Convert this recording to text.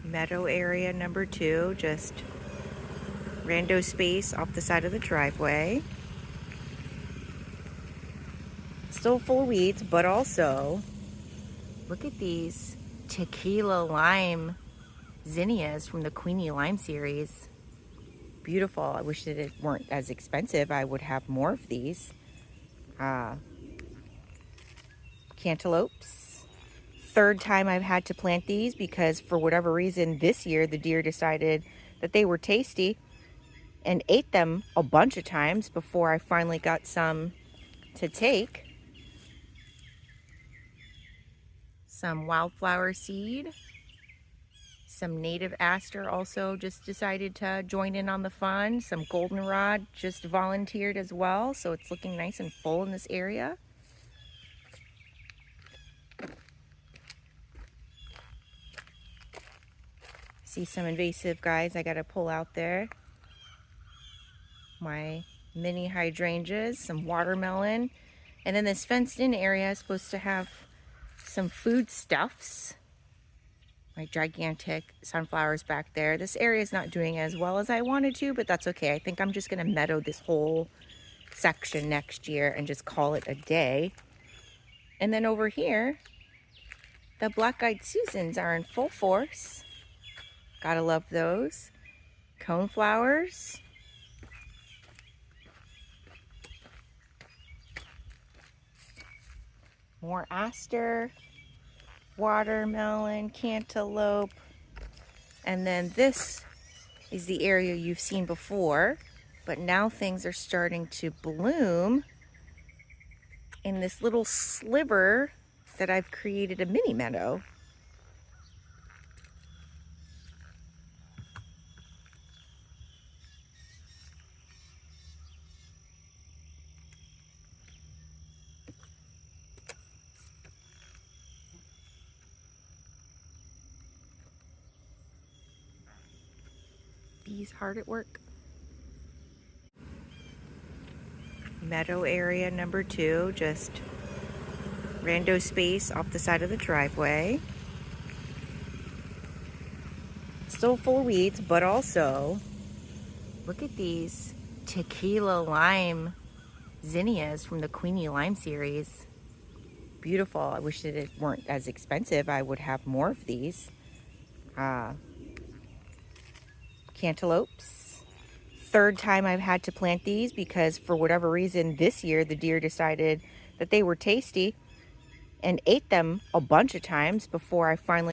Meadow area number 2, just rando space off the side of the driveway. Still full of weeds, but also look at these tequila lime zinnias from the Queenie Lime series. Beautiful. I wish that it weren't as expensive. I would have more of these. Cantaloupes. Third time I've had to plant these because for whatever reason this year the deer decided that they were tasty and ate them a bunch of times before I finally got some to take. Some wildflower seed. Some native aster also just decided to join in on the fun. Some goldenrod just volunteered as well, so it's looking nice and full in this area. See some invasive guys I gotta pull out there. My mini hydrangeas, some watermelon, and then this fenced in area is supposed to have some foodstuffs. My gigantic sunflowers back there. This area is not doing as well as I wanted to, but that's okay. I think I'm just gonna meadow this whole section next year and just call it a day. And then over here, the black-eyed Susans are in full force. Gotta love those. Coneflowers. More aster, watermelon, cantaloupe. And then this is the area you've seen before, but now things are starting to bloom in this little sliver that I've created a mini meadow. Bees hard at work. Meadow area number 2, just rando space off the side of the driveway. Still full of weeds, but also look at these tequila lime zinnias from the Queenie Lime series. Beautiful. I wish that it weren't as expensive. I would have more of these. Cantaloupes. Third time I've had to plant these because for whatever reason this year the deer decided that they were tasty and ate them a bunch of times before I finally